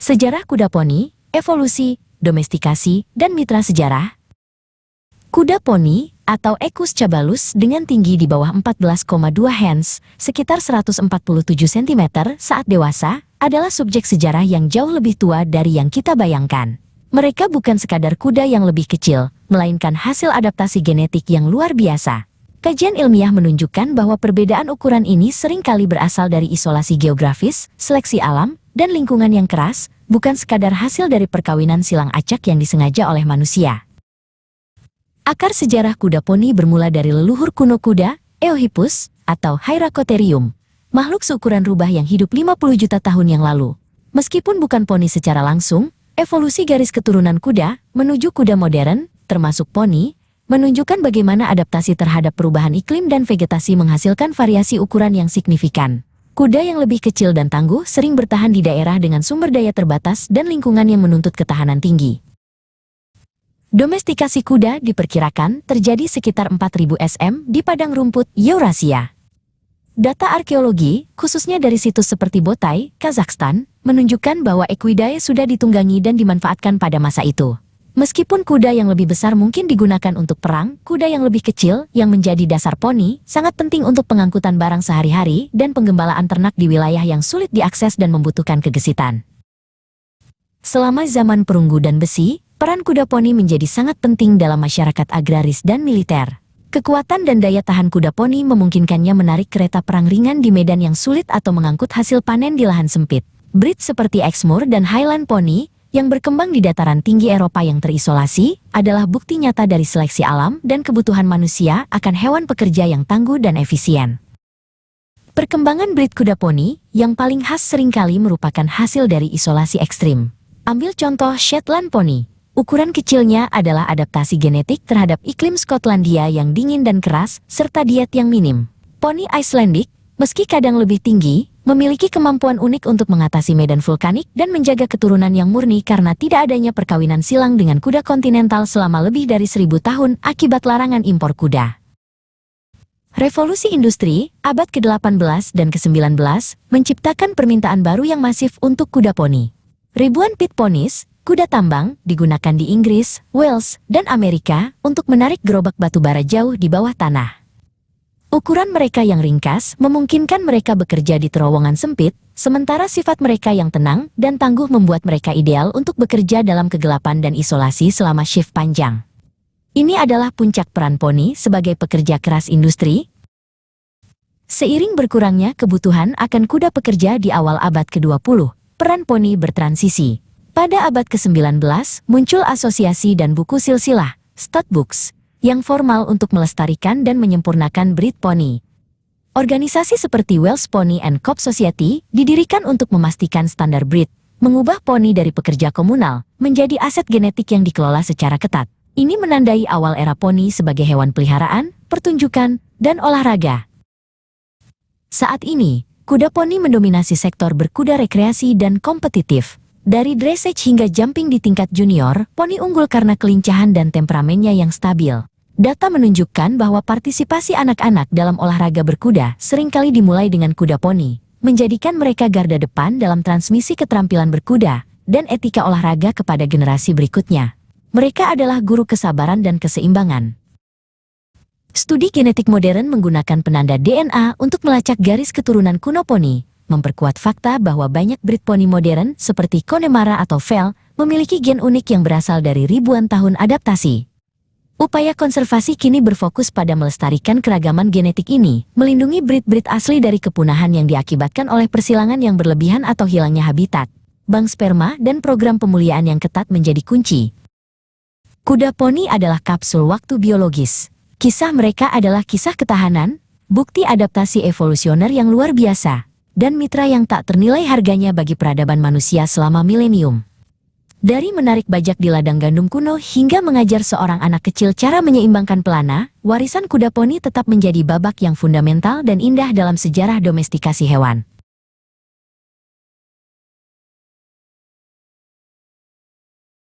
Sejarah kuda poni, evolusi, domestikasi, dan mitra sejarah. Kuda poni, atau Equus caballus dengan tinggi di bawah 14,2 hands, sekitar 147 cm saat dewasa, adalah subjek sejarah yang jauh lebih tua dari yang kita bayangkan. Mereka bukan sekadar kuda yang lebih kecil, melainkan hasil adaptasi genetik yang luar biasa. Kajian ilmiah menunjukkan bahwa perbedaan ukuran ini seringkali berasal dari isolasi geografis, seleksi alam, dan lingkungan yang keras, bukan sekadar hasil dari perkawinan silang acak yang disengaja oleh manusia. Akar sejarah kuda poni bermula dari leluhur kuno kuda, Eohippus, atau Hyracotherium, makhluk seukuran rubah yang hidup 50 juta tahun yang lalu. Meskipun bukan poni secara langsung, evolusi garis keturunan kuda menuju kuda modern, termasuk poni, menunjukkan bagaimana adaptasi terhadap perubahan iklim dan vegetasi menghasilkan variasi ukuran yang signifikan. Kuda yang lebih kecil dan tangguh sering bertahan di daerah dengan sumber daya terbatas dan lingkungan yang menuntut ketahanan tinggi. Domestikasi kuda diperkirakan terjadi sekitar 4000 SM di padang rumput Eurasia. Data arkeologi, khususnya dari situs seperti Botai, Kazakhstan, menunjukkan bahwa Equidae sudah ditunggangi dan dimanfaatkan pada masa itu. Meskipun kuda yang lebih besar mungkin digunakan untuk perang, kuda yang lebih kecil, yang menjadi dasar poni, sangat penting untuk pengangkutan barang sehari-hari dan penggembalaan ternak di wilayah yang sulit diakses dan membutuhkan kegesitan. Selama zaman perunggu dan besi, peran kuda poni menjadi sangat penting dalam masyarakat agraris dan militer. Kekuatan dan daya tahan kuda poni memungkinkannya menarik kereta perang ringan di medan yang sulit atau mengangkut hasil panen di lahan sempit. Breed seperti Exmoor dan Highland Pony, yang berkembang di dataran tinggi Eropa yang terisolasi, adalah bukti nyata dari seleksi alam dan kebutuhan manusia akan hewan pekerja yang tangguh dan efisien. Perkembangan breed kuda poni, yang paling khas seringkali merupakan hasil dari isolasi ekstrim. Ambil contoh Shetland Pony. Ukuran kecilnya adalah adaptasi genetik terhadap iklim Skotlandia yang dingin dan keras, serta diet yang minim. Pony Icelandic, meski kadang lebih tinggi, memiliki kemampuan unik untuk mengatasi medan vulkanik dan menjaga keturunan yang murni karena tidak adanya perkawinan silang dengan kuda kontinental selama lebih dari 1000 tahun akibat larangan impor kuda. Revolusi industri, abad ke-18 dan ke-19, menciptakan permintaan baru yang masif untuk kuda poni. Ribuan pit ponies, kuda tambang, digunakan di Inggris, Wales, dan Amerika untuk menarik gerobak batu bara jauh di bawah tanah. Ukuran mereka yang ringkas memungkinkan mereka bekerja di terowongan sempit, sementara sifat mereka yang tenang dan tangguh membuat mereka ideal untuk bekerja dalam kegelapan dan isolasi selama shift panjang. Ini adalah puncak peran poni sebagai pekerja keras industri. Seiring berkurangnya kebutuhan akan kuda pekerja di awal abad ke-20, peran poni bertransisi. Pada abad ke-19, muncul asosiasi dan buku silsilah, stud books, yang formal untuk melestarikan dan menyempurnakan breed poni. Organisasi seperti Welsh Pony and Cob Society didirikan untuk memastikan standar breed, mengubah poni dari pekerja komunal menjadi aset genetik yang dikelola secara ketat. Ini menandai awal era poni sebagai hewan peliharaan, pertunjukan, dan olahraga. Saat ini, kuda poni mendominasi sektor berkuda rekreasi dan kompetitif. Dari dressage hingga jumping di tingkat junior, poni unggul karena kelincahan dan temperamennya yang stabil. Data menunjukkan bahwa partisipasi anak-anak dalam olahraga berkuda seringkali dimulai dengan kuda poni, menjadikan mereka garda depan dalam transmisi keterampilan berkuda dan etika olahraga kepada generasi berikutnya. Mereka adalah guru kesabaran dan keseimbangan. Studi genetik modern menggunakan penanda DNA untuk melacak garis keturunan kuno poni, memperkuat fakta bahwa banyak breed poni modern seperti Connemara atau Vel memiliki gen unik yang berasal dari ribuan tahun adaptasi. Upaya konservasi kini berfokus pada melestarikan keragaman genetik ini, melindungi breed-breed asli dari kepunahan yang diakibatkan oleh persilangan yang berlebihan atau hilangnya habitat. Bank sperma dan program pemulihan yang ketat menjadi kunci. Kuda poni adalah kapsul waktu biologis. Kisah mereka adalah kisah ketahanan, bukti adaptasi evolusioner yang luar biasa, dan mitra yang tak ternilai harganya bagi peradaban manusia selama milenium. Dari menarik bajak di ladang gandum kuno hingga mengajar seorang anak kecil cara menyeimbangkan pelana, warisan kuda poni tetap menjadi babak yang fundamental dan indah dalam sejarah domestikasi hewan.